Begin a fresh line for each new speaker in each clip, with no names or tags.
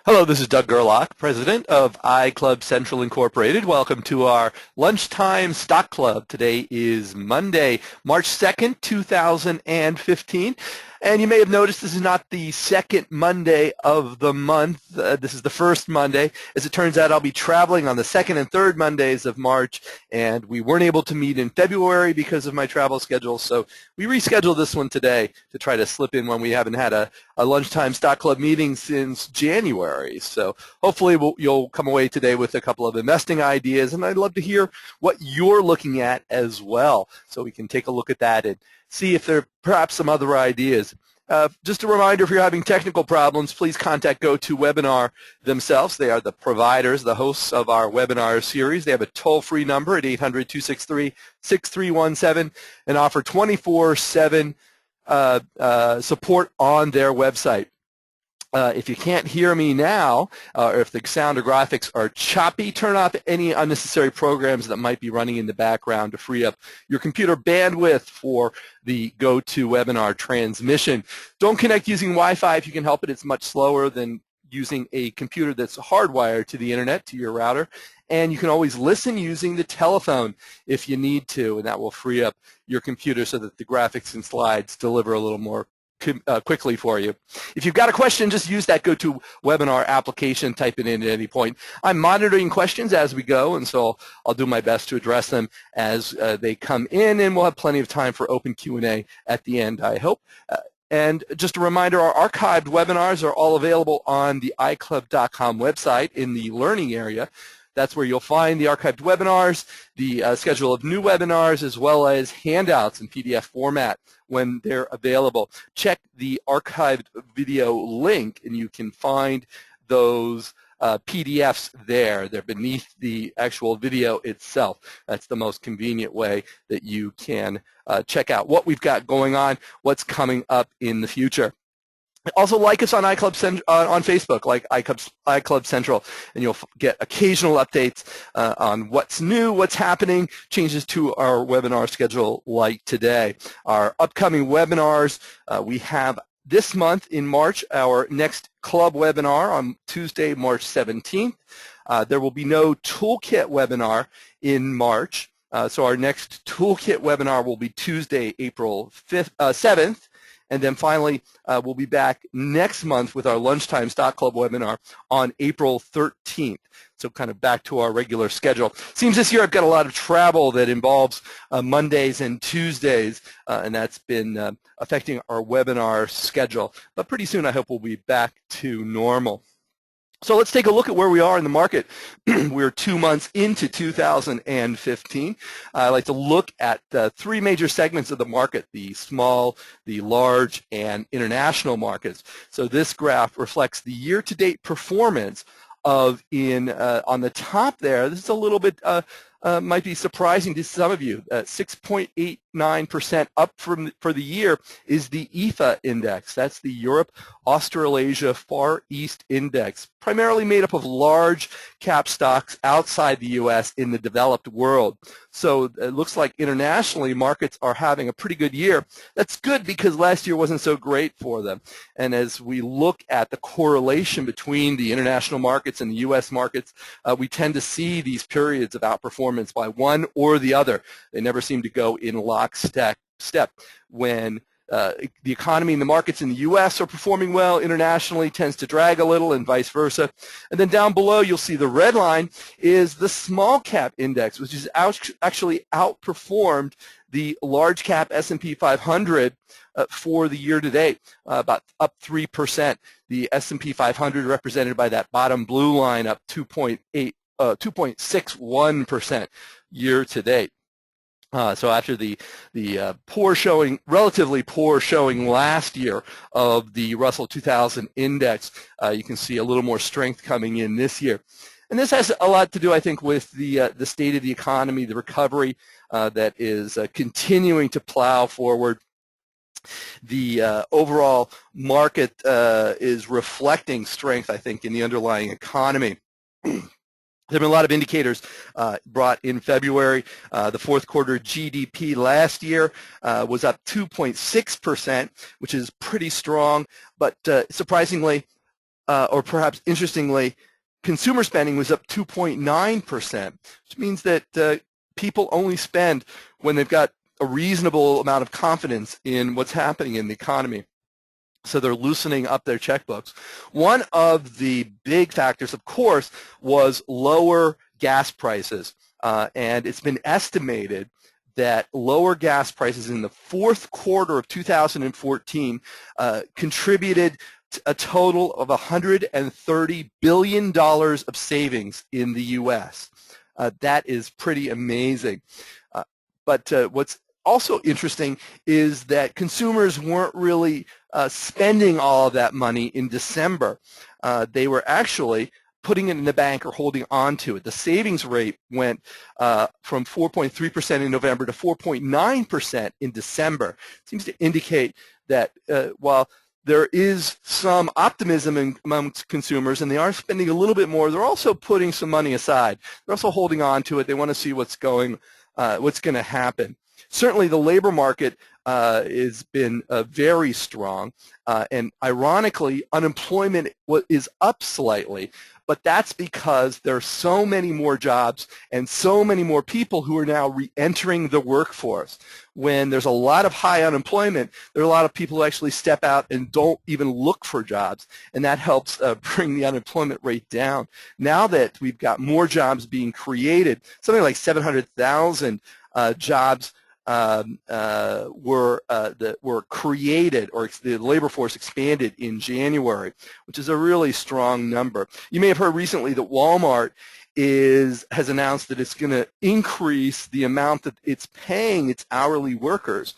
Hello, this is Doug Gerlach, president of iClub Central Incorporated. Welcome to our Lunchtime Stock Club. Today is Monday, March 2nd, 2015. And you may have noticed this is not the second Monday of the month. This is the first Monday. As it turns out, I'll be traveling on the second and third Mondays of March, and we weren't able to meet in February because of my travel schedule, so we rescheduled this one today to try to slip in when we haven't had a Lunchtime Stock Club meeting since January. So hopefully you'll come away today with a couple of investing ideas, and I'd love to hear what you're looking at as well, so we can take a look at that and see if there are perhaps some other ideas. Just a reminder, if you're having technical problems, please contact GoToWebinar themselves. They are the providers, the hosts of our webinar series. They have a toll-free number at 800-263-6317 and offer 24/7 support on their website. If you can't hear me now, or if the sound or graphics are choppy, turn off any unnecessary programs that might be running in the background to free up your computer bandwidth for the GoToWebinar transmission. Don't connect using Wi-Fi if you can help it. It's much slower than using a computer that's hardwired to the internet, to your router. And you can always listen using the telephone if you need to, and that will free up your computer so that the graphics and slides deliver a little more quickly for you. If you've got a question, just use that GoToWebinar application, type it in at any point. I'm monitoring questions as we go, and so I'll do my best to address them as they come in, and we'll have plenty of time for open Q&A at the end, I hope. And just a reminder, our archived webinars are all available on the iClub.com website in the learning area. That's where you'll find the archived webinars, the schedule of new webinars, as well as handouts in PDF format when they're available. Check the archived video link, and you can find those PDFs there. They're beneath the actual video itself. That's the most convenient way that you can check out what we've got going on, what's coming up in the future. Also, like us on iClub on Facebook, like iClub Central, and you'll get occasional updates on what's new, what's happening, changes to our webinar schedule like today. Our upcoming webinars, we have this month in March our next club webinar on Tuesday, March 17th. There will be no Toolkit webinar in March, so our next Toolkit webinar will be Tuesday, April 7th. And then finally, we'll be back next month with our Lunchtime Stock Club webinar on April 13th. So kind of back to our regular schedule. Seems this year I've got a lot of travel that involves Mondays and Tuesdays, and that's been affecting our webinar schedule. But pretty soon I hope we'll be back to normal. So let's take a look at where we are in the market. We're 2 months into 2015. I like to look at the three major segments of the market: the small, the large, and international markets. So this graph reflects the year-to-date performance of on the top there. This is a little bit might be surprising to some of you. 6.89% up for the year is the EFA index. That's the Europe, Australasia, Far East index, primarily made up of large cap stocks outside the U.S. in the developed world. So it looks like internationally markets are having a pretty good year. That's good because last year wasn't so great for them. And as we look at the correlation between the international markets and the U.S. markets, we tend to see these periods of outperformance by one or the other. They never seem to go in lockstep. When the economy and the markets in the U.S. are performing well, internationally tends to drag a little, and vice versa. And then down below, you'll see the red line is the small cap index, which has actually outperformed the large cap S&P 500 for the year to date, about up 3%. The S&P 500 represented by that bottom blue line up 2.61% year to date. So after the relatively poor showing last year of the Russell 2000 index, you can see a little more strength coming in this year. And this has a lot to do, I think, with the state of the economy, the recovery that is continuing to plow forward. The overall market is reflecting strength, I think, in the underlying economy. There have been a lot of indicators brought in February. The fourth quarter GDP last year was up 2.6%, which is pretty strong, but surprisingly, or perhaps interestingly, consumer spending was up 2.9%, which means that people only spend when they've got a reasonable amount of confidence in what's happening in the economy. So they're loosening up their checkbooks. One of the big factors, of course, was lower gas prices. And it's been estimated that lower gas prices in the fourth quarter of 2014 contributed to a total of $130 billion of savings in the U.S. That is pretty amazing. But what's also interesting is that consumers weren't really spending all of that money in December. They were actually putting it in the bank or holding on to it. The savings rate went from 4.3% in November to 4.9% in December. It seems to indicate that while there is some optimism amongst consumers and they are spending a little bit more, they're also putting some money aside. They're also holding on to it. They want to see what's going to happen. Certainly the labor market has been very strong, and ironically, unemployment is up slightly, but that's because there are so many more jobs and so many more people who are now re-entering the workforce. When there's a lot of high unemployment, there are a lot of people who actually step out and don't even look for jobs, and that helps bring the unemployment rate down. Now that we've got more jobs being created, something like 700,000 jobs were created, or the labor force expanded in January, which is a really strong number. You may have heard recently that Walmart has announced that it's going to increase the amount that it's paying its hourly workers.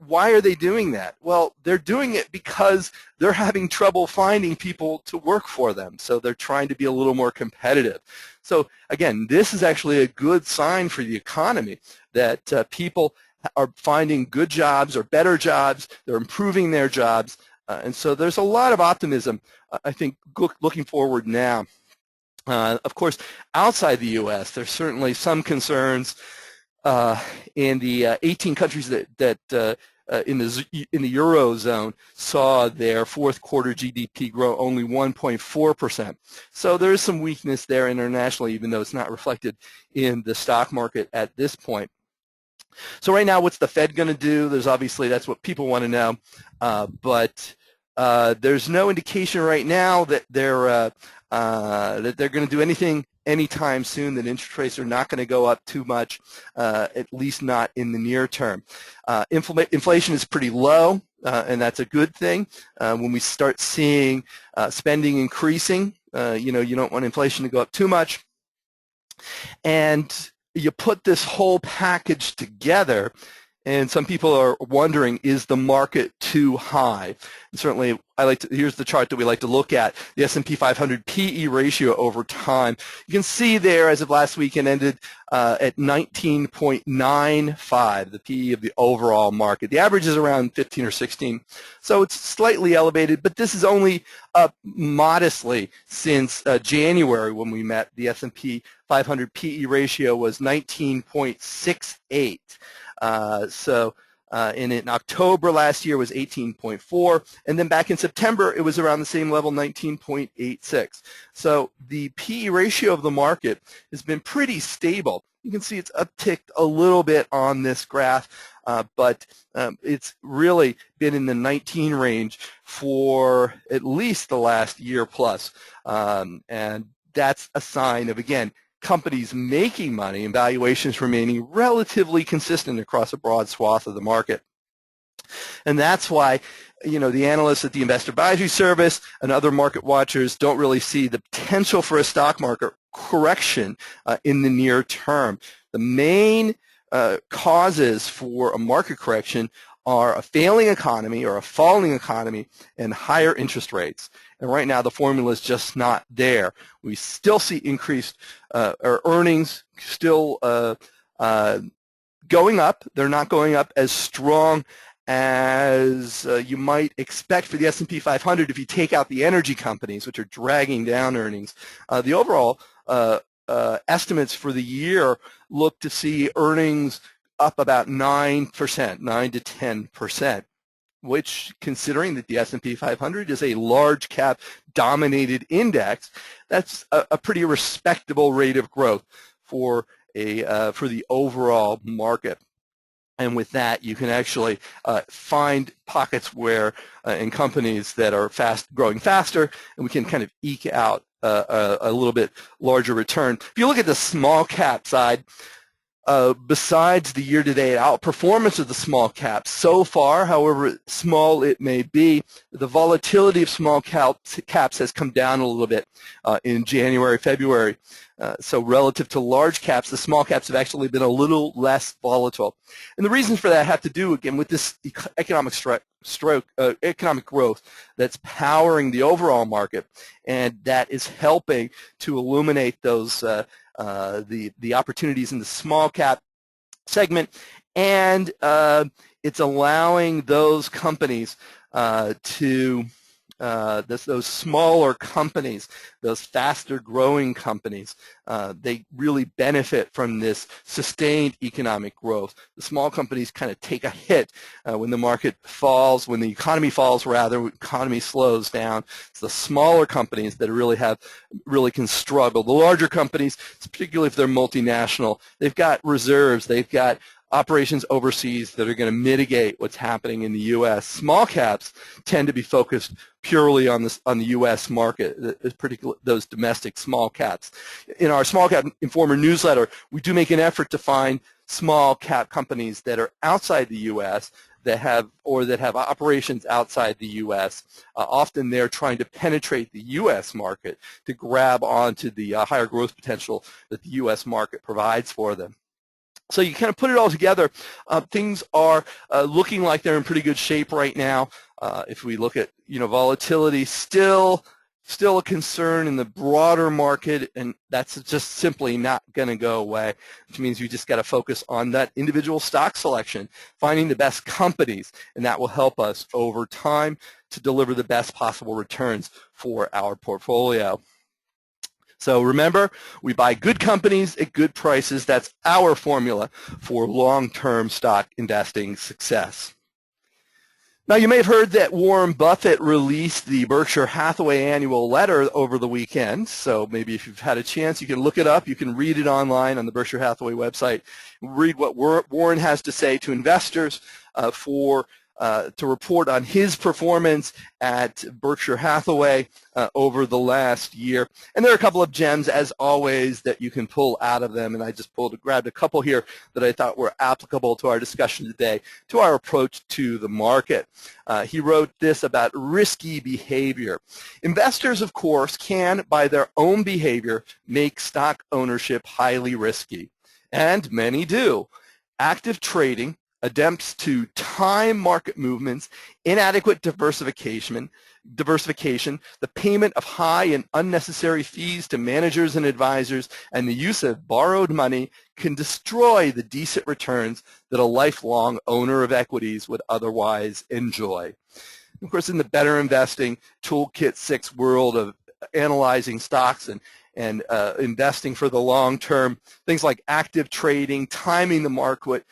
Why are they doing that? Well, they're doing it because they're having trouble finding people to work for them, so they're trying to be a little more competitive. So again, this is actually a good sign for the economy, that people are finding good jobs or better jobs, they're improving their jobs, and so there's a lot of optimism, I think, looking forward now. Of course, outside the U.S., there's certainly some concerns in the 18 countries that in the Eurozone saw their fourth quarter GDP grow only 1.4%. So there is some weakness there internationally, even though it's not reflected in the stock market at this point. So right now, what's the Fed going to do? That's what people want to know, but there's no indication right now that they're going to do anything anytime soon, that interest rates are not going to go up too much, at least not in the near term. Inflation is pretty low, and that's a good thing. When we start seeing spending increasing, you don't want inflation to go up too much. And you put this whole package together, and some people are wondering, is the market too high? And certainly, here's the chart that we like to look at, the S&P 500 PE ratio over time. You can see there, as of last week, it ended at 19.95, the PE of the overall market. The average is around 15 or 16, so it's slightly elevated, but this is only up modestly since January when we met. The S&P 500 PE ratio was 19.68. In October last year was 18.4, and then back in September it was around the same level, 19.86. So the PE ratio of the market has been pretty stable. You can see it's upticked a little bit on this graph, but it's really been in the 19 range for at least the last year plus, and that's a sign of, again, companies making money and valuations remaining relatively consistent across a broad swath of the market. And that's why, the analysts at the Investor Advisory Service and other market watchers don't really see the potential for a stock market correction in the near term. The main causes for a market correction are a failing economy or a falling economy and higher interest rates. And right now the formula is just not there. We still see increased earnings still going up. They're not going up as strong as you might expect for the S&P 500 if you take out the energy companies, which are dragging down earnings. The overall estimates for the year look to see earnings up about 9%, 9 to 10%. which, considering that the S&P 500 is a large cap dominated index, that's a pretty respectable rate of growth for the overall market. And with that, you can actually find pockets where in companies that are growing faster, and we can kind of eke out a little bit larger return. If you look at the small cap side, besides the year-to-date outperformance of the small caps, so far, however small it may be, the volatility of small caps has come down a little bit in January, February. So relative to large caps, the small caps have actually been a little less volatile. And the reasons for that have to do, again, with this economic economic growth that's powering the overall market, and that is helping to illuminate those the opportunities in the small cap segment, and it's allowing those companies those smaller companies, those faster growing companies, they really benefit from this sustained economic growth. The small companies kind of take a hit when the market falls, when the economy falls rather, when the economy slows down. It's the smaller companies that really can struggle. The larger companies, particularly if they're multinational, they've got reserves, they've got operations overseas that are going to mitigate what's happening in the U.S. Small caps tend to be focused purely on the U.S. market, particularly those domestic small caps. In our Small Cap Informer newsletter, we do make an effort to find small cap companies that are outside the U.S. that have operations outside the U.S. Often they're trying to penetrate the U.S. market to grab onto the higher growth potential that the U.S. market provides for them. So you kind of put it all together, things are looking like they're in pretty good shape right now. If we look at, volatility, still a concern in the broader market, and that's just simply not going to go away, which means you just got to focus on that individual stock selection, finding the best companies, and that will help us over time to deliver the best possible returns for our portfolio. So remember, we buy good companies at good prices. That's our formula for long-term stock investing success. Now, you may have heard that Warren Buffett released the Berkshire Hathaway annual letter over the weekend. So maybe if you've had a chance, you can look it up. You can read it online on the Berkshire Hathaway website. Read what Warren has to say to investors to report on his performance at Berkshire Hathaway over the last year. And there are a couple of gems, as always, that you can pull out of them, and I just grabbed a couple here that I thought were applicable to our discussion today, to our approach to the market. He wrote this about risky behavior. Investors, of course, can, by their own behavior, make stock ownership highly risky, and many do. Active trading attempts to time market movements, inadequate diversification, the payment of high and unnecessary fees to managers and advisors, and the use of borrowed money can destroy the decent returns that a lifelong owner of equities would otherwise enjoy. Of course, in the Better Investing Toolkit 6 world of analyzing stocks and investing for the long term, things like active trading, timing the market,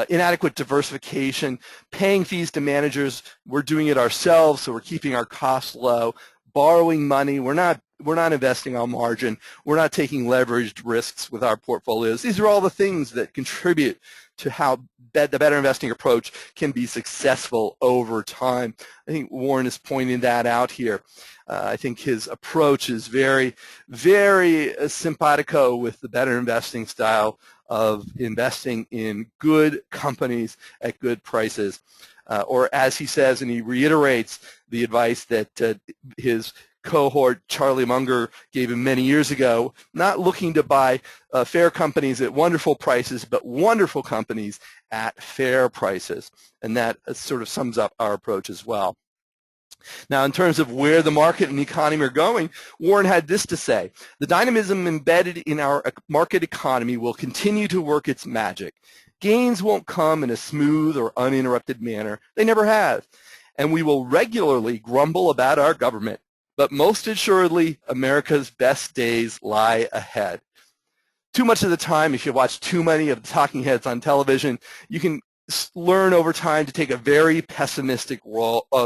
inadequate diversification, paying fees to managers. We're doing it ourselves, so we're keeping our costs low. Borrowing money, we're not investing on margin. We're not taking leveraged risks with our portfolios. These are all the things that contribute to how the better investing approach can be successful over time. I think Warren is pointing that out here. I think his approach is very, very simpatico with the better investing style of investing in good companies at good prices. Or as he says, and he reiterates the advice that his cohort Charlie Munger gave him many years ago, not looking to buy fair companies at wonderful prices, but wonderful companies at fair prices. And that sort of sums up our approach as well. Now, in terms of where the market and the economy are going, Warren had this to say: the dynamism embedded in our market economy will continue to work its magic. Gains won't come in a smooth or uninterrupted manner. They never have. And we will regularly grumble about our government, but most assuredly, America's best days lie ahead. Too much of the time, if you watch too many of the talking heads on television, you can learn over time to take a very pessimistic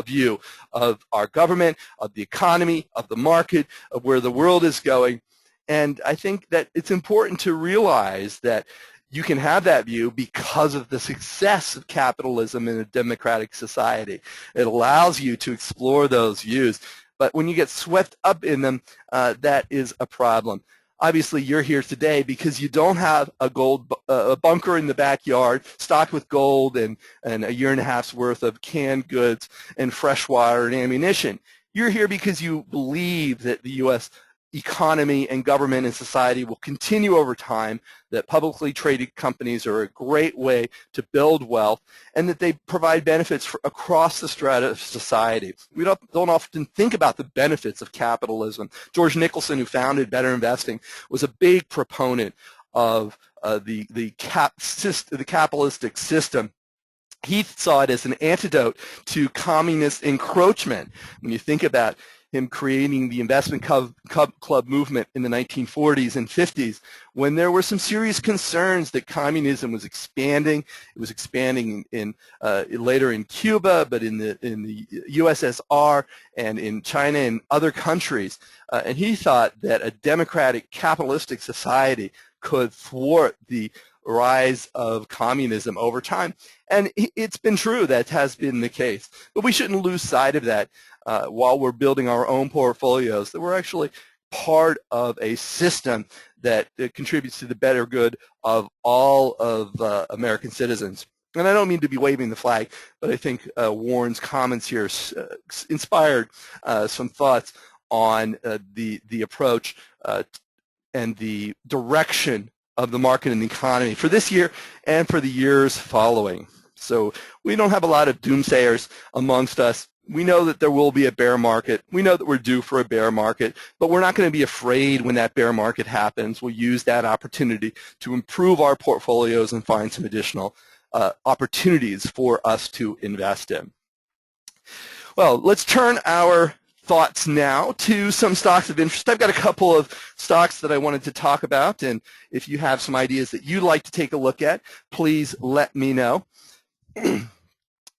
view of our government, of the economy, of the market, of where the world is going. And I think that it's important to realize that you can have that view because of the success of capitalism in a democratic society. It allows you to explore those views. But when you get swept up in them, that is a problem. Obviously, you're here today because you don't have a bunker in the backyard stocked with gold and a year and a half's worth of canned goods and fresh water and ammunition. You're here because you believe that the U.S. economy and government and society will continue over time, that publicly traded companies are a great way to build wealth, and that they provide benefits across the strata of society. We don't often think about the benefits of capitalism. George Nicholson, who founded Better Investing, was a big proponent of the capitalistic system. He saw it as an antidote to communist encroachment. When you think about him creating the investment club movement in the 1940s and 50s, when there were some serious concerns that communism was expanding. It was expanding later in Cuba, but in the USSR and in China and other countries. And he thought that a democratic capitalistic society could thwart the rise of communism over time. And it's been true. That has been the case. But we shouldn't lose sight of that while we're building our own portfolios, that we're actually part of a system that contributes to the better good of all of American citizens. And I don't mean to be waving the flag, but I think Warren's comments here inspired some thoughts on the approach and the direction of the market and the economy for this year and for the years following. So we don't have a lot of doomsayers amongst us. We know that there will be a bear market. We know that we're due for a bear market, but we're not going to be afraid when that bear market happens. We'll use that opportunity to improve our portfolios and find some additional opportunities for us to invest in. Well, let's turn our thoughts now to some stocks of interest. I've got a couple of stocks that I wanted to talk about, and if you have some ideas that you'd like to take a look at, please let me know.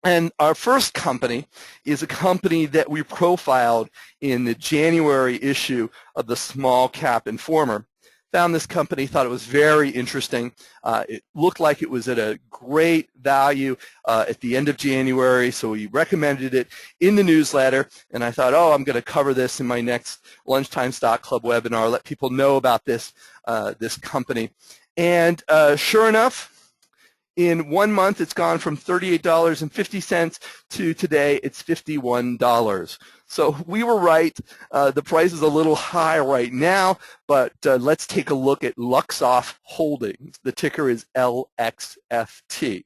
And our first company is a company that we profiled in the January issue of the Small Cap Informer. Found this company, thought it was very interesting. It looked like it was at a great value at the end of January, so we recommended it in the newsletter. And I thought, oh, I'm going to cover this in my next Lunchtime Stock Club webinar, let people know about this, this company. And sure enough, in 1 month, it's gone from $38.50 to today, it's $51. So we were right. The price is a little high right now, but let's take a look at Luxoft Holding. The ticker is LXFT.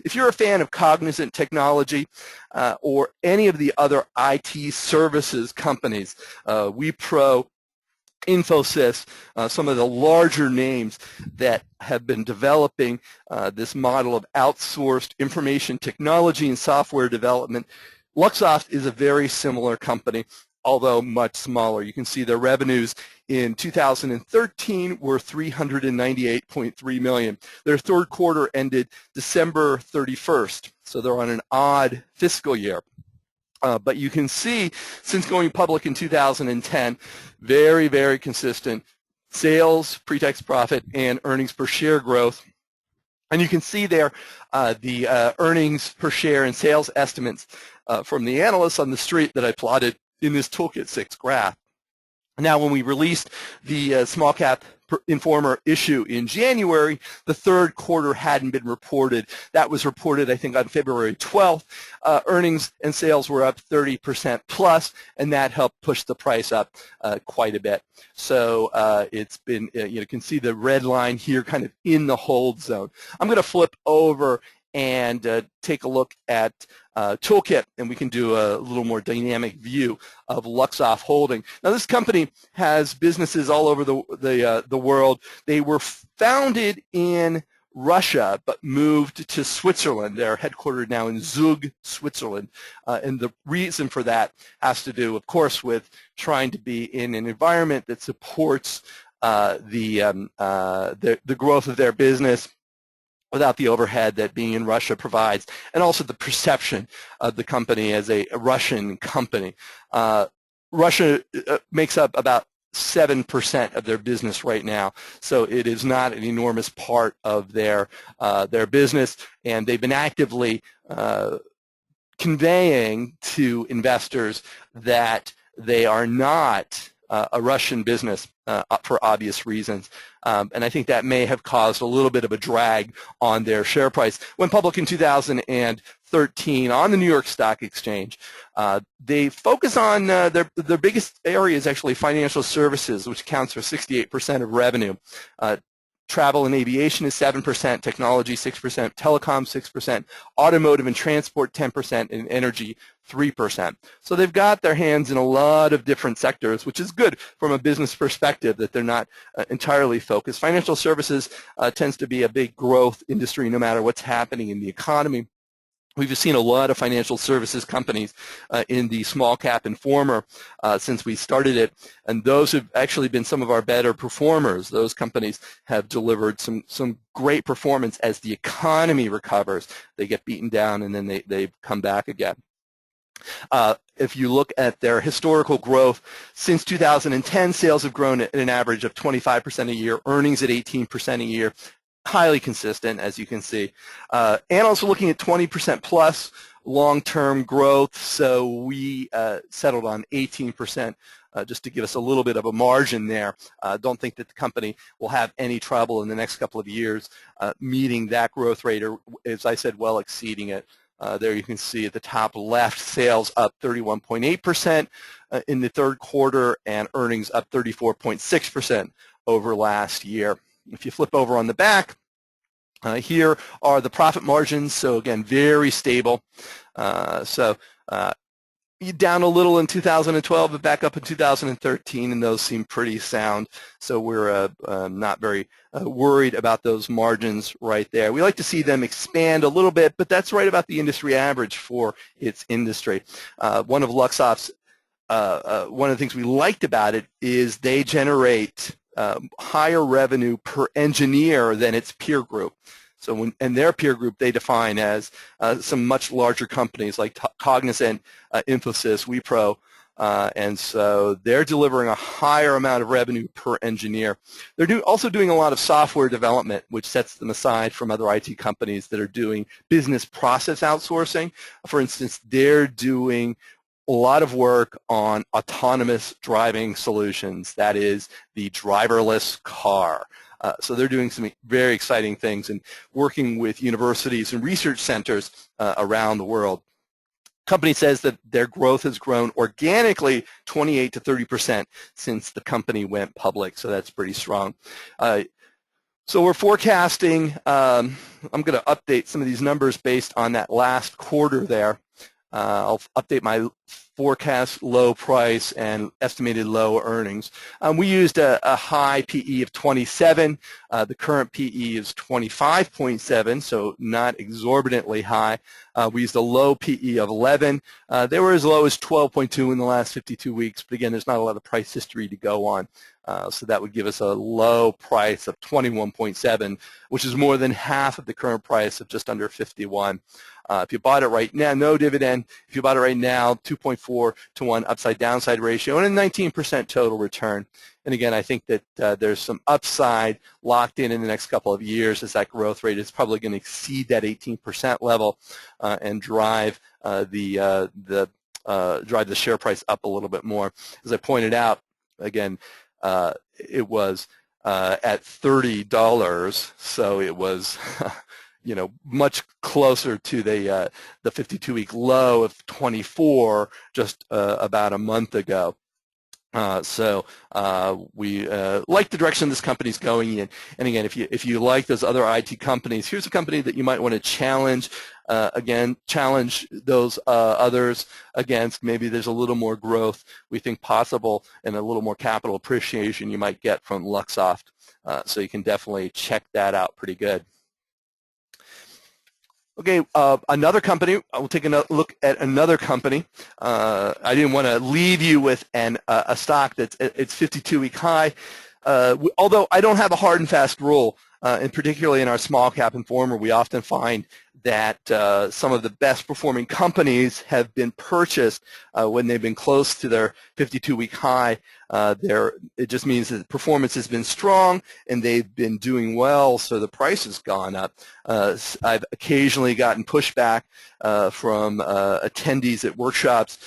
If you're a fan of Cognizant Technology or any of the other IT services companies, Wipro, Infosys, some of the larger names that have been developing this model of outsourced information technology and software development, Luxoft is a very similar company, although much smaller. You can see their revenues in 2013 were $398.3 million. Their third quarter ended December 31st, so they're on an odd fiscal year. But you can see, since going public in 2010, very, very consistent sales, pre-tax profit, and earnings per share growth. And you can see there the earnings per share and sales estimates from the analysts on the street that I plotted in this Toolkit 6 graph. Now, when we released the Small Cap Informer issue in January, the third quarter hadn't been reported. That was reported, I think, on February 12th. Earnings and sales were up 30% plus, and that helped push the price up quite a bit. So it's been, you can see the red line here kind of in the hold zone. I'm going to flip over and take a look at Toolkit, and we can do a little more dynamic view of Luxoft Holding. Now, this company has businesses all over the world. They were founded in Russia, but moved to Switzerland. They're headquartered now in Zug, Switzerland, and the reason for that has to do, of course, with trying to be in an environment that supports the growth of their business without the overhead that being in Russia provides, and also the perception of the company as a Russian company. Russia makes up about 7% of their business right now, so it is not an enormous part of their business, and they've been actively conveying to investors that they are not a Russian business for obvious reasons. And I think that may have caused a little bit of a drag on their share price. When public in 2013 on the New York Stock Exchange, they focus on their biggest area is actually financial services, which accounts for 68% of revenue. Travel and aviation is 7%, technology 6%, telecom 6%, automotive and transport 10%, and energy 3%. So they've got their hands in a lot of different sectors, which is good from a business perspective that they're not entirely focused. Financial services tends to be a big growth industry no matter what's happening in the economy. We've seen a lot of financial services companies in the small cap informer since we started it, and those have actually been some of our better performers. Those companies have delivered some great performance as the economy recovers. They get beaten down and then they come back again. If you look at their historical growth, since 2010, sales have grown at an average of 25% a year, earnings at 18% a year. Highly consistent, as you can see. Analysts are looking at 20% plus long-term growth, so we settled on 18% just to give us a little bit of a margin there. Don't think that the company will have any trouble in the next couple of years meeting that growth rate, or as I said, well exceeding it. There you can see at the top left, sales up 31.8% in the third quarter and earnings up 34.6% over last year. If you flip over on the back, here are the profit margins. So again, very stable. Down a little in 2012, but back up in 2013, and those seem pretty sound. So we're not very worried about those margins right there. We like to see them expand a little bit, but that's right about the industry average for its industry. One of Luxoft's one of the things we liked about it is they generate higher revenue per engineer than its peer group. So in their peer group, they define as some much larger companies like Cognizant, Infosys, Wipro, and so they're delivering a higher amount of revenue per engineer. They're also doing a lot of software development, which sets them aside from other IT companies that are doing business process outsourcing. For instance, they're doing a lot of work on autonomous driving solutions, that is the driverless car. So they're doing some very exciting things and working with universities and research centers around the world. Company says that their growth has grown organically 28 to 30% since the company went public, so that's pretty strong. So we're forecasting, I'm going to update some of these numbers based on that last quarter there. I'll update my forecast low price and estimated low earnings. We used a high PE of 27. The current PE is 25.7, so not exorbitantly high. We used a low PE of 11. They were as low as 12.2 in the last 52 weeks, but again, there's not a lot of price history to go on. So that would give us a low price of 21.7, which is more than half of the current price of just under 51. If you bought it right now, no dividend. If you bought it right now, 2.4 to 1 upside downside ratio and a 19% total return. And again, I think that there's some upside locked in the next couple of years as that growth rate is probably going to exceed that 18% level and drive the share price up a little bit more. As I pointed out, again, it was at $30, so it was much closer to the 52-week low of 24 just about a month ago. So we like the direction this company's going in. And again, if you like those other IT companies, here's a company that you might want to challenge. Challenge those others against. Maybe there's a little more growth we think possible and a little more capital appreciation you might get from Luxoft. So you can definitely check that out pretty good. Okay, another company. We'll take a look at another company. I didn't want to leave you with a stock that's its 52-week high. Although I don't have a hard and fast rule. and particularly in our small cap informer, we often find that some of the best performing companies have been purchased when they've been close to their 52-week high. It just means that performance has been strong and they've been doing well, so the price has gone up. I've occasionally gotten pushback from attendees at workshops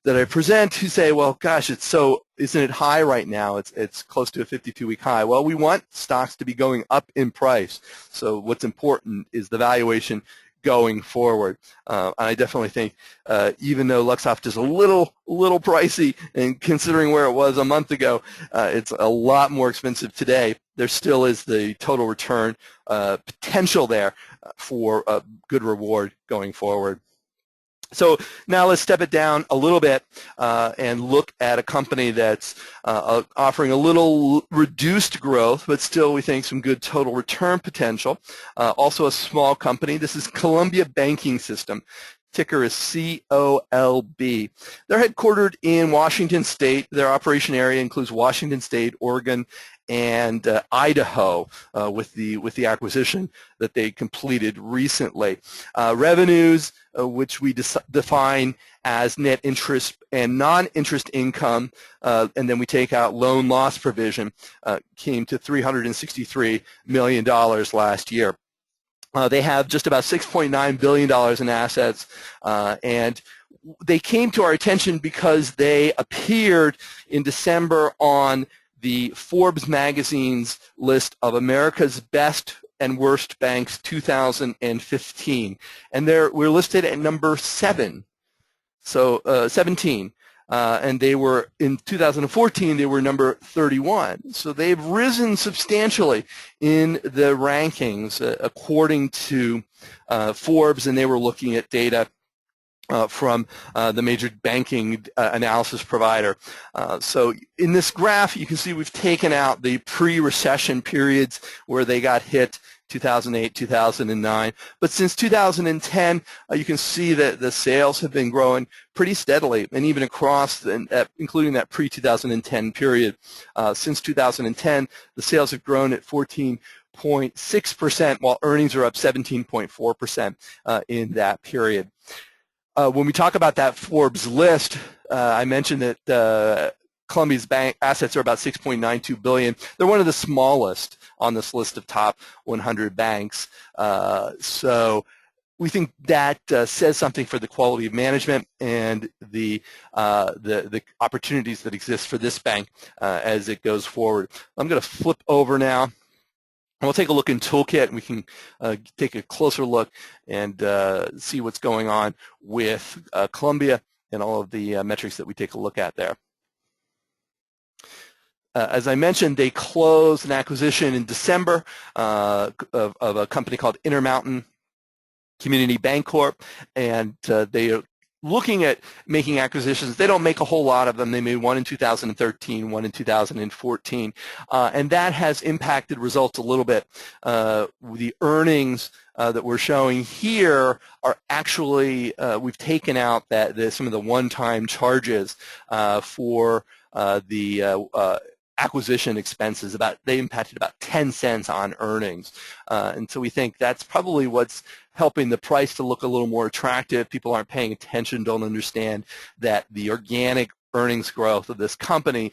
that I present who say, well, gosh, isn't it high right now? It's close to a 52-week high. Well, we want stocks to be going up in price. So what's important is the valuation going forward. And I definitely think even though Luxoft is a little pricey, and considering where it was a month ago, it's a lot more expensive today. There still is the total return potential there for a good reward going forward. So now let's step it down a little bit and look at a company that's offering a little reduced growth, but still we think some good total return potential. Also a small company. This is Columbia Banking System. Ticker is COLB. They're headquartered in Washington State. Their operation area includes Washington State, Oregon, and Idaho with the acquisition that they completed recently. Revenues, which we define as net interest and non-interest income, and then we take out loan loss provision, came to $363 million last year. They have just about $6.9 billion in assets, and they came to our attention because they appeared in December on the Forbes magazine's list of America's best and worst banks 2015, and we're listed at number 7, so 17. And they were, in 2014, they were number 31. So they've risen substantially in the rankings according to Forbes, and they were looking at data from the major banking analysis provider. So in this graph, you can see we've taken out the pre-recession periods where they got hit, 2008, 2009. But since 2010, you can see that the sales have been growing pretty steadily, and even across, including that pre-2010 period. Since 2010, the sales have grown at 14.6%, while earnings are up 17.4% in that period. When we talk about that Forbes list, I mentioned that Columbia's bank assets are about $6.92 billion. They're one of the smallest on this list of top 100 banks. So we think that says something for the quality of management and the opportunities that exist for this bank as it goes forward. I'm going to flip over now. And we'll take a look in Toolkit, and we can take a closer look and see what's going on with Columbia and all of the metrics that we take a look at there. As I mentioned, they closed an acquisition in December of a company called Intermountain Community Bancorp, and they are looking at making acquisitions. They don't make a whole lot of them. They made one in 2013, one in 2014, and that has impacted results a little bit. The earnings that we're showing here are actually, we've taken out some of the one-time charges for the acquisition expenses. They impacted about 10 cents on earnings, and so we think that's probably what's helping the price to look a little more attractive. People aren't paying attention, don't understand that the organic earnings growth of this company,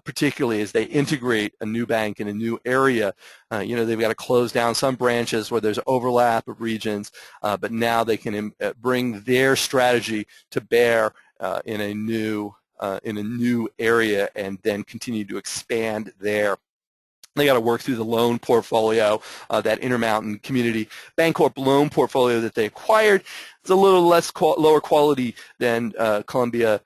particularly as they integrate a new bank in a new area. They've got to close down some branches where there's overlap of regions, but now they can bring their strategy to bear in a new area and then continue to expand there. They got to work through the loan portfolio, that Intermountain Community Bancorp loan portfolio that they acquired. It's a little lower quality than Columbia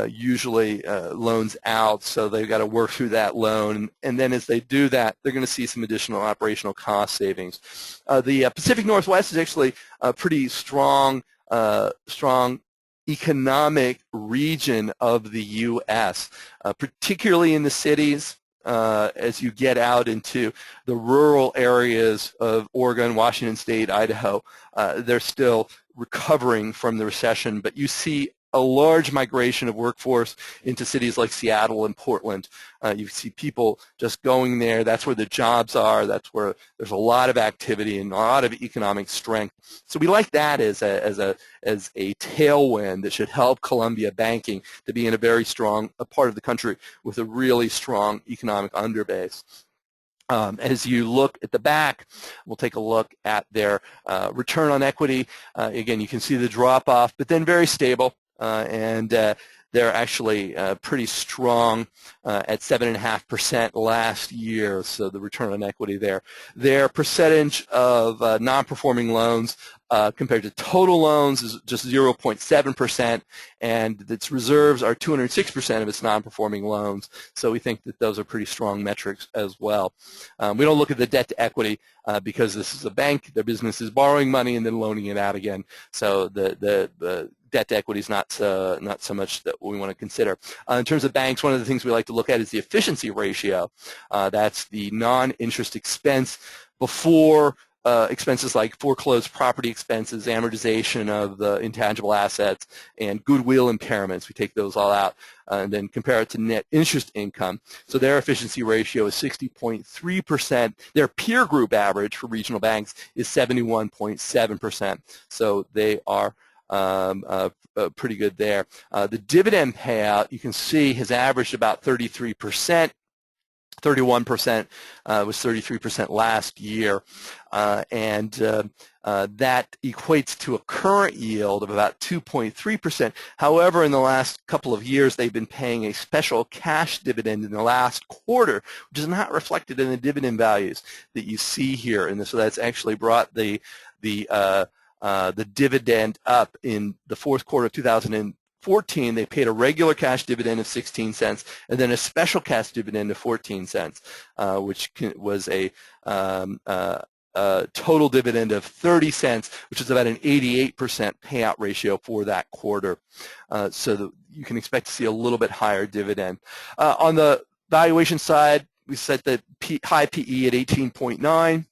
usually loans out, so they've got to work through that loan. And then as they do that, they're going to see some additional operational cost savings. The Pacific Northwest is actually a pretty strong economic region of the U.S., particularly in the cities. As you get out into the rural areas of Oregon, Washington State, Idaho, they're still recovering from the recession, but you see a large migration of workforce into cities like Seattle and Portland. You see people just going there. That's where the jobs are. That's where there's a lot of activity and a lot of economic strength. So we like that as a tailwind that should help Columbia banking to be in a very strong part of the country with a really strong economic underbase. As you look at the back, we'll take a look at their return on equity. Again, you can see the drop-off, but then very stable, and they're actually pretty strong at 7.5% last year, so the return on equity there. Their percentage of non-performing loans compared to total loans is just 0.7%, and its reserves are 206% of its non-performing loans. So we think that those are pretty strong metrics as well. We don't look at the debt to equity because this is a bank. Their business is borrowing money and then loaning it out again. So the debt to equity is not so much that we want to consider. In terms of banks, one of the things we like to look at is the efficiency ratio. That's the non-interest expense before expenses like foreclosed property expenses, amortization of the intangible assets, and goodwill impairments. We take those all out and then compare it to net interest income. So their efficiency ratio is 60.3%. Their peer group average for regional banks is 71.7%. So they are pretty good there. The dividend payout, you can see, has averaged about 33%. 31% was 33% last year, and that equates to a current yield of about 2.3%. However, in the last couple of years, they've been paying a special cash dividend in the last quarter, which is not reflected in the dividend values that you see here. And so that's actually brought the dividend up in the fourth quarter of 2014. They paid a regular cash dividend of 16 cents and then a special cash dividend of 14 cents, which was a total dividend of 30 cents, which is about an 88% payout ratio for that quarter. So you can expect to see a little bit higher dividend. On the valuation side, we set the high PE at 18.9.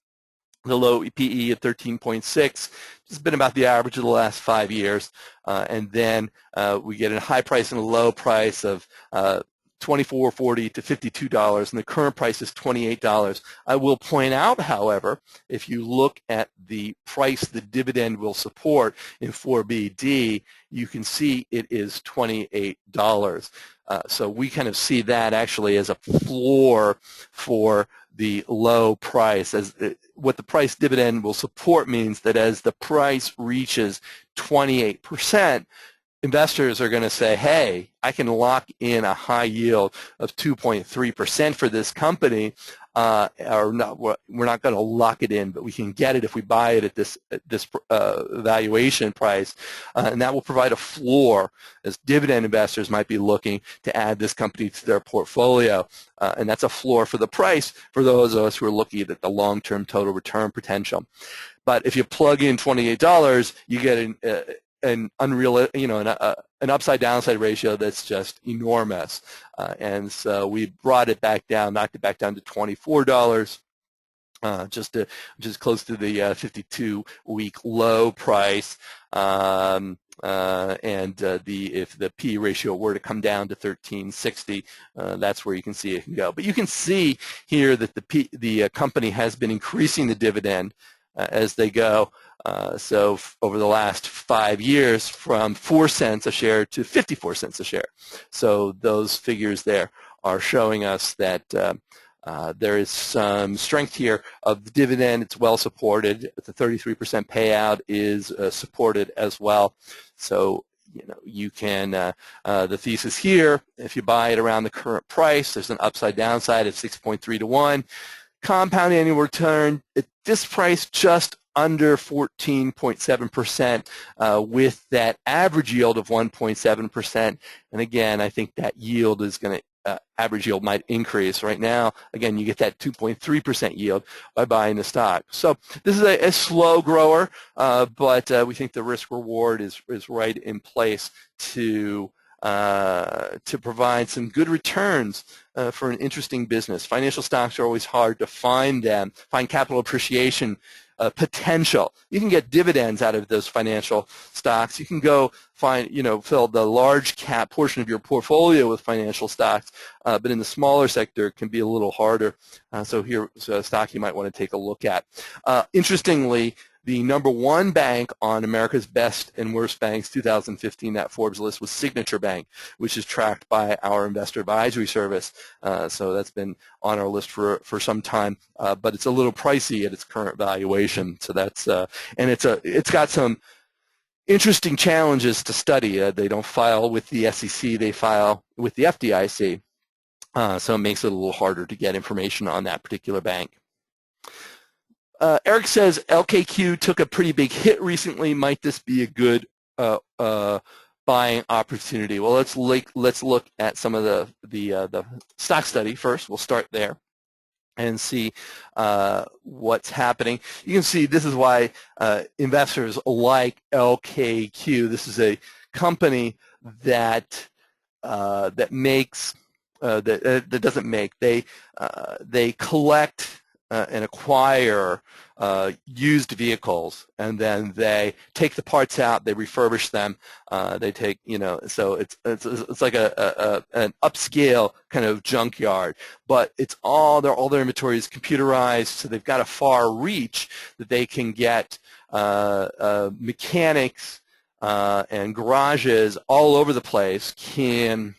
The low PE at 13.6. It's been about the average of the last 5 years. And then we get a high price and a low price of $24.40 to $52, and the current price is $28. I will point out, however, if you look at the price the dividend will support in 4BD, you can see it is $28. So we kind of see that actually as a floor for the low price. As what the price dividend will support means that as the price reaches 28%, investors are going to say, hey, I can lock in a high yield of 2.3% for this company, or not, we're not going to lock it in, but we can get it if we buy it at this valuation price, and that will provide a floor as dividend investors might be looking to add this company to their portfolio, and that's a floor for the price for those of us who are looking at the long-term total return potential. But if you plug in $28, you get an unreal, an upside-downside ratio that's just enormous, and so we brought it back down, knocked it back down to $24, which is close to the 52-week low price, and if the P ratio were to come down to 1360, that's where you can see it can go. But you can see here that the company has been increasing the dividend as they go. So over the last 5 years, from 4 cents a share to 54 cents a share. So those figures there are showing us that there is some strength here of the dividend. It's well supported. The 33% payout is supported as well. So you can, the thesis here, if you buy it around the current price, there's an upside downside of 6.3 to 1. Compound annual return at this price just under 14.7%, with that average yield of 1.7%. And again, I think that yield is going to, average yield might increase. Right now, again, you get that 2.3% yield by buying the stock. So this is a slow grower, but we think the risk reward is right in place to to provide some good returns for an interesting business. Financial stocks are always hard to find capital appreciation potential. You can get dividends out of those financial stocks. You can go find, fill the large cap portion of your portfolio with financial stocks, but in the smaller sector it can be a little harder. So here's a stock you might want to take a look at. Interestingly, the number one bank on America's Best and Worst Banks 2015, that Forbes list, was Signature Bank, which is tracked by our investor advisory service. So that's been on our list for some time, but it's a little pricey at its current valuation. So that's and it's got some interesting challenges to study. They don't file with the SEC; they file with the FDIC. So it makes it a little harder to get information on that particular bank. Eric says LKQ took a pretty big hit recently. Might this be a good buying opportunity? Well, let's look at some of the stock study first. We'll start there and see what's happening. You can see this is why investors like LKQ. This is a company that makes that doesn't make. They collect and acquire used vehicles, and then they take the parts out, they refurbish them, they take, so it's like an upscale kind of junkyard, but it's all their inventory is computerized, so they've got a far reach that they can get mechanics and garages all over the place can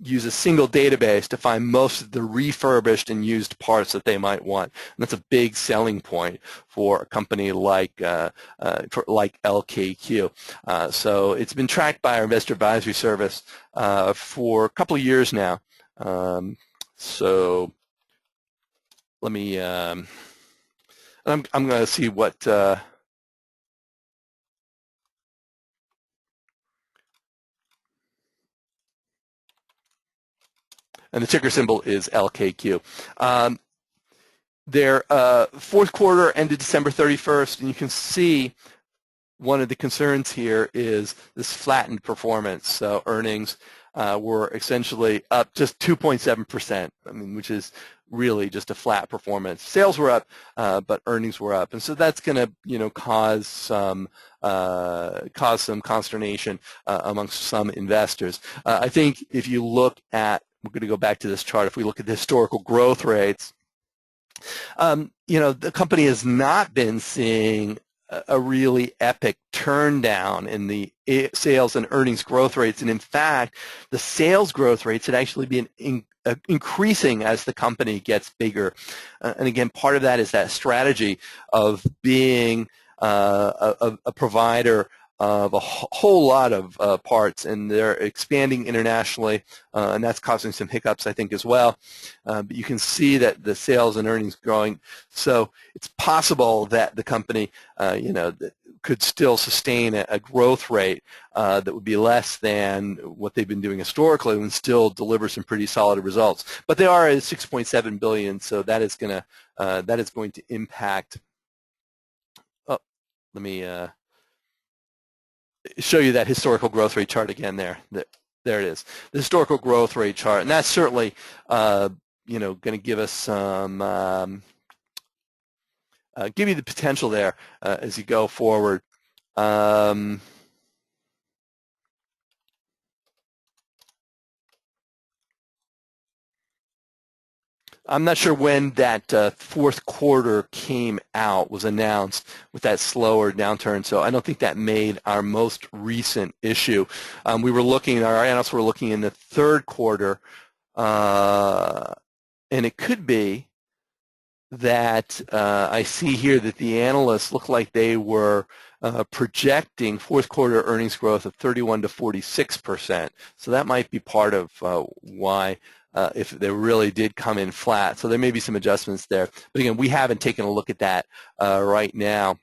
use a single database to find most of the refurbished and used parts that they might want. And that's a big selling point for a company like LKQ. So it's been tracked by our investor advisory service for a couple of years now. So let me. I'm going to see what. And the ticker symbol is LKQ. Their fourth quarter ended December 31st, and you can see one of the concerns here is this flattened performance. So earnings were essentially up just 2.7%, which is really just a flat performance. Sales were up, but earnings were up, and so that's going to, cause some consternation amongst some investors. I think if you look at, we're going to go back to this chart. If we look at the historical growth rates, the company has not been seeing a really epic turn down in the sales and earnings growth rates, and in fact, the sales growth rates had actually been increasing as the company gets bigger. And again, part of that is that strategy of being a provider of a whole lot of parts, and they're expanding internationally, and that's causing some hiccups, I think, as well. But you can see that the sales and earnings growing, so it's possible that the company, that could still sustain a growth rate that would be less than what they've been doing historically, and still deliver some pretty solid results. But they are at $6.7 billion, so that is going to impact. Oh, let me. Show you that historical growth rate chart again there. There it is, the historical growth rate chart, and that's certainly going to give us some give you the potential there as you go forward. I'm not sure when that fourth quarter came out, was announced with that slower downturn, so I don't think that made our most recent issue. We were looking, our analysts were looking in the third quarter, and it could be that I see here that the analysts look like they were projecting fourth quarter earnings growth of 31 to 46%. So that might be part of why if they really did come in flat. So there may be some adjustments there. But again, we haven't taken a look at that right now.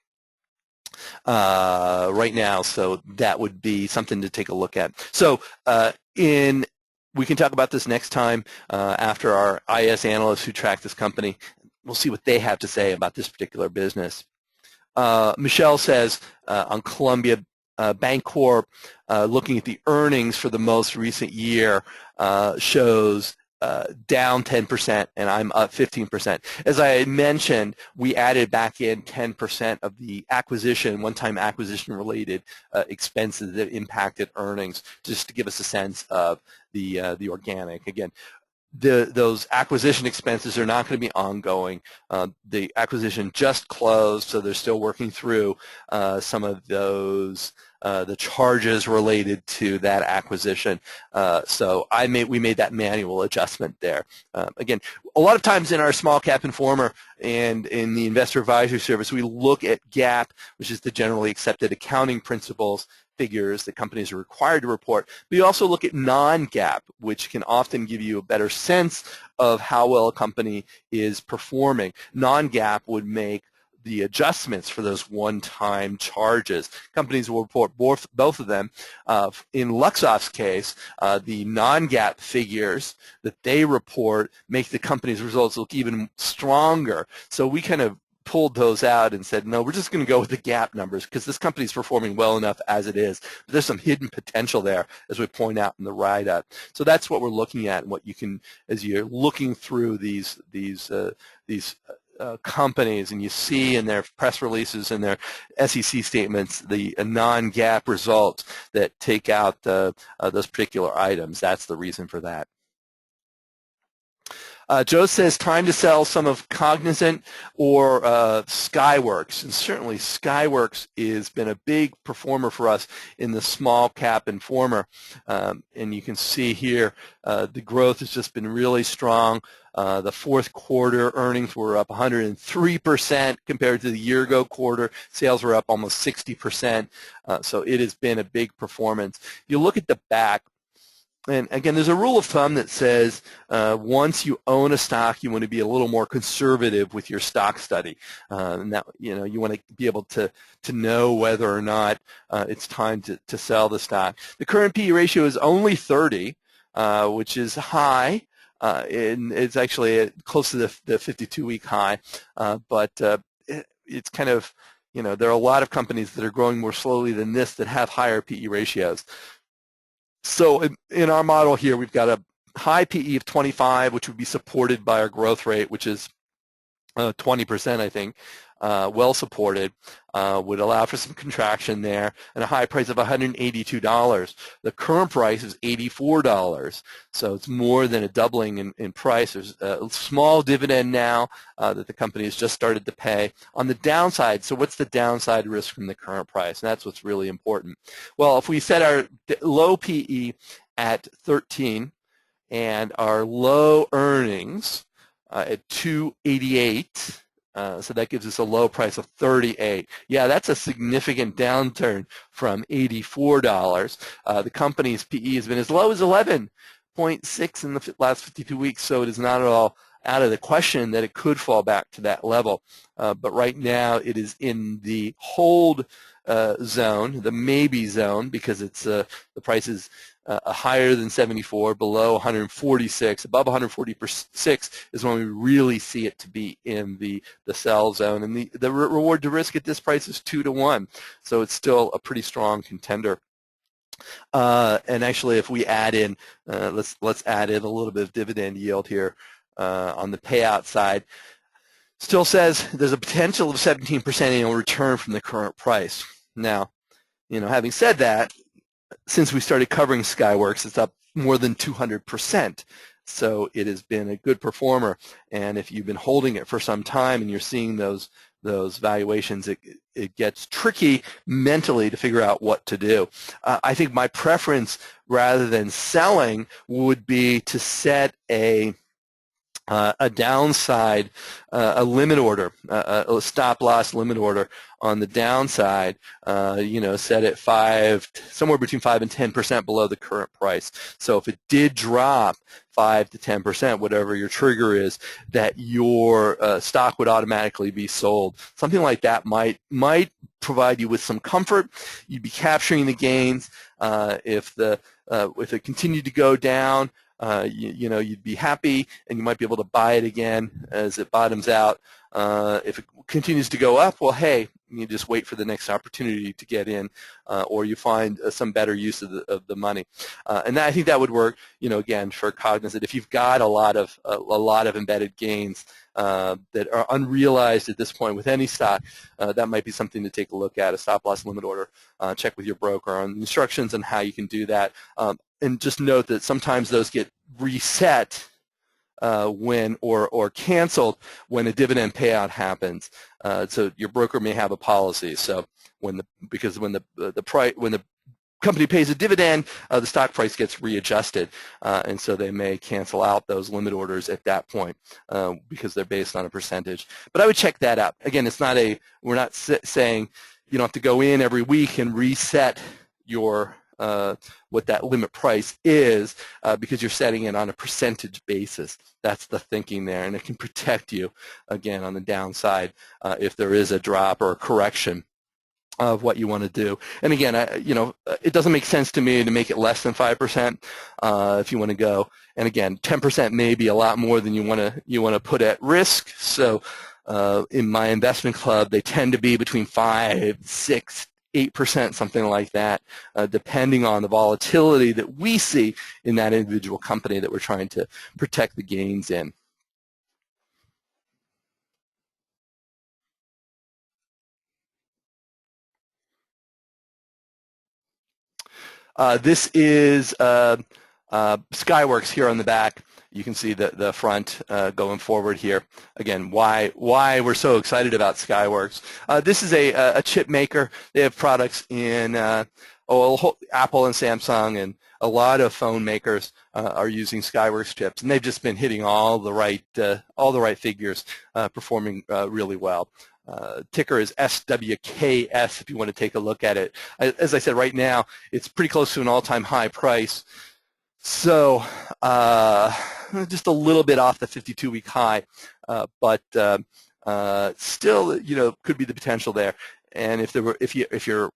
So that would be something to take a look at. So we can talk about this next time after our IS analysts who track this company. We'll see what they have to say about this particular business. Michelle says on Columbia Bancorp, looking at the earnings for the most recent year, shows down 10%, and I'm up 15%. As I mentioned, we added back in 10% of the acquisition, one-time acquisition-related expenses that impacted earnings, just to give us a sense of the organic. Again, those acquisition expenses are not going to be ongoing. The acquisition just closed, so they're still working through some of those the charges related to that acquisition. So we made that manual adjustment there. Again, a lot of times in our small cap informer and in the investor advisory service, we look at GAAP, which is the generally accepted accounting principles, figures that companies are required to report. We also look at non-GAAP, which can often give you a better sense of how well a company is performing. Non-GAAP would make the adjustments for those one-time charges. Companies will report both of them. In Luxoft's case, the non-GAAP figures that they report make the company's results look even stronger. So we kind of pulled those out and said, no, we're just going to go with the GAAP numbers because this company is performing well enough as it is. But there's some hidden potential there, as we point out in the write-up. So that's what we're looking at, and what you can, as you're looking through these companies, and you see in their press releases and their SEC statements the non-GAAP results that take out those particular items. That's the reason for that. Joe says, time to sell some of Cognizant or Skyworks. And certainly Skyworks has been a big performer for us in the small cap informer. And you can see here the growth has just been really strong. The fourth quarter earnings were up 103% compared to the year-ago quarter. Sales were up almost 60%. So it has been a big performance. You look at the back, and again, there's a rule of thumb that says once you own a stock, you want to be a little more conservative with your stock study. And that, you want to be able to know whether or not it's time to sell the stock. The current PE ratio is only 30, which is high. And it's actually close to the 52-week high, but it's kind of, there are a lot of companies that are growing more slowly than this that have higher PE ratios. So in our model here, we've got a high PE of 25, which would be supported by our growth rate, which is 20%, I think, well supported, would allow for some contraction there, and a high price of $182. The current price is $84, so it's more than a doubling in price. There's a small dividend now that the company has just started to pay. On the downside, so what's the downside risk from the current price? And that's what's really important. Well, if we set our low PE at 13 and our low earnings at 288, so that gives us a low price of 38. Yeah, that's a significant downturn from $84. The company's PE has been as low as 11.6 in the last 52 weeks, so it is not at all out of the question that it could fall back to that level. But right now it is in the hold zone, the maybe zone, because it's the price is higher than 74, below 146, above 146 is when we really see it to be in the sell zone. And the reward to risk at this price is 2-to-1, so it's still a pretty strong contender. And actually, if we add in, let's add in a little bit of dividend yield here on the payout side. Still says there's a potential of 17% annual return from the current price. Now, having said that, since we started covering Skyworks, it's up more than 200%. So it has been a good performer. And if you've been holding it for some time and you're seeing those valuations, it gets tricky mentally to figure out what to do. I think my preference, rather than selling, would be to set a downside, a limit order, a stop loss limit order on the downside, set at somewhere between 5 and 10% below the current price. So if it did drop 5 to 10%, whatever your trigger is, that your stock would automatically be sold. Something like that might provide you with some comfort. You'd be capturing the gains. If it continued to go down, you know, you'd be happy and you might be able to buy it again as it bottoms out. If it continues to go up, well, hey, you just wait for the next opportunity to get in, or you find some better use of the money. And I think that would work, you know, again, for Cognizant. If you've got a lot of embedded gains that are unrealized at this point with any stock, that might be something to take a look at, a stop-loss limit order. Check with your broker on instructions on how you can do that. And just note that sometimes those get reset when or canceled when a dividend payout happens. So your broker may have a policy. So because when the company pays a dividend, the stock price gets readjusted, and so they may cancel out those limit orders at that point because they're based on a percentage. But I would check that out. Again, we're not saying you don't have to go in every week and reset your what that limit price is, because you're setting it on a percentage basis. That's the thinking there, and it can protect you, again, on the downside if there is a drop or a correction of what you want to do. And again, you know, it doesn't make sense to me to make it less than 5% if you want to go. And again, 10% may be a lot more than you want to put at risk. So in my investment club, they tend to be between 5, 6, 8%, something like that, depending on the volatility that we see in that individual company that we're trying to protect the gains in. This is Skyworks here on the back. You can see the front going forward here. Again, why we're so excited about Skyworks. This is a chip maker. They have products in Apple and Samsung, and a lot of phone makers are using Skyworks chips, and they've just been hitting all the right figures, performing really well. Ticker is SWKS if you want to take a look at it. As I said, right now it's pretty close to an all-time high price. So just a little bit off the 52-week high, but still, you know, could be the potential there. And if you're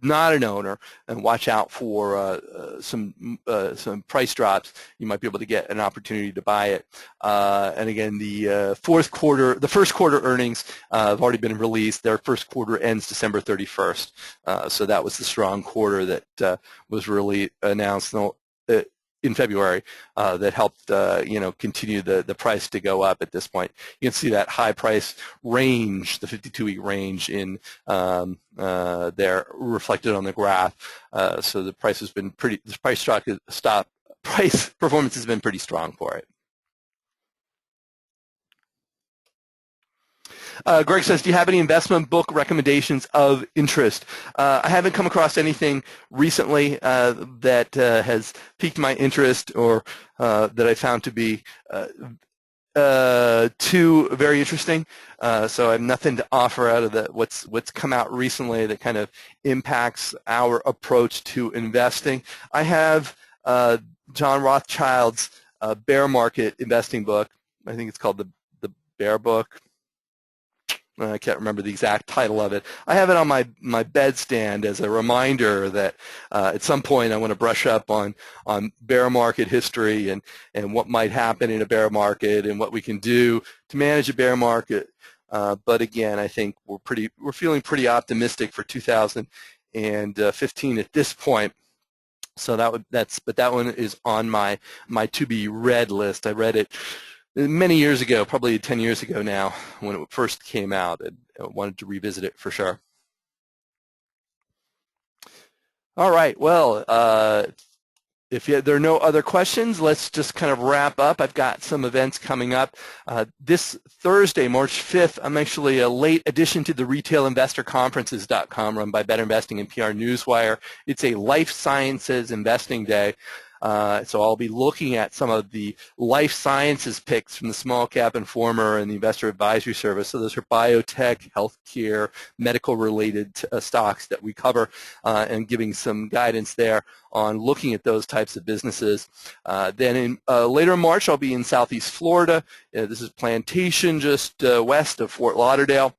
not an owner, and watch out for some price drops, you might be able to get an opportunity to buy it. And again, the first quarter earnings have already been released. Their first quarter ends December 31st. So that was the strong quarter that was really announced in February that helped you know, continue the price to go up at this point. You can see that high price range, the 52-week range in there reflected on the graph. So the price has been price performance has been pretty strong for it. Greg says, do you have any investment book recommendations of interest? I haven't come across anything recently that has piqued my interest or that I found to be too very interesting. So I have nothing to offer out of what's come out recently that kind of impacts our approach to investing. I have John Rothschild's bear market investing book. I think it's called the Bear Book. I can't remember the exact title of it. I have it on my bedstand as a reminder that at some point I want to brush up on bear market history and what might happen in a bear market and what we can do to manage a bear market. But again, I think we're feeling pretty optimistic for 2015 at this point. So that one is on my to be read list. I read it many years ago, probably 10 years ago now, when it first came out, and I wanted to revisit it for sure. All right, well, if there are no other questions, let's just kind of wrap up. I've got some events coming up. This Thursday, March 5th, I'm actually a late addition to the RetailInvestorConferences.com run by Better Investing and PR Newswire. It's a life sciences investing day. So I'll be looking at some of the life sciences picks from the Small Cap Informer and the Investor Advisory Service. So those are biotech, healthcare, medical-related stocks that we cover, and giving some guidance there on looking at those types of businesses. Then later in March, I'll be in Southeast Florida. This is Plantation, just west of Fort Lauderdale.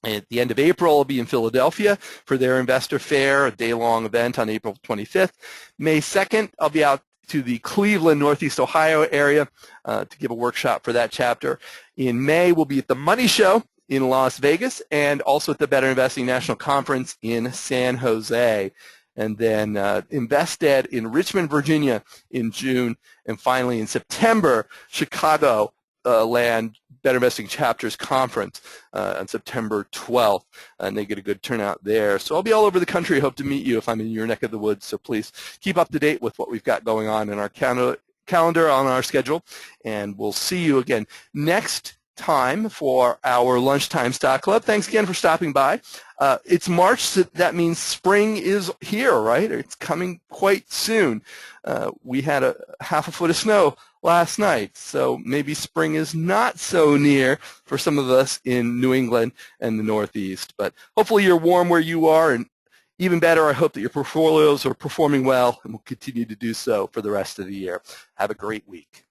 At the end of April, I'll be in Philadelphia for their investor fair, a day-long event on April 25th. May 2nd, I'll be out to the Cleveland, Northeast Ohio area to give a workshop for that chapter. In May, we'll be at the Money Show in Las Vegas and also at the Better Investing National Conference in San Jose. And then InvestEd in Richmond, Virginia in June. And finally in September, Chicago Land Better Investing Chapters Conference on September 12th. And they get a good turnout there. So I'll be all over the country. Hope to meet you if I'm in your neck of the woods. So please keep up to date with what we've got going on in our calendar on our schedule. And we'll see you again next time for our Lunchtime Stock Club. Thanks again for stopping by. It's March, so that means spring is here, right? It's coming quite soon. We had a half a foot of snow last night, so maybe spring is not so near for some of us in New England and the Northeast. But hopefully you're warm where you are, and even better, I hope that your portfolios are performing well and will continue to do so for the rest of the year. Have a great week.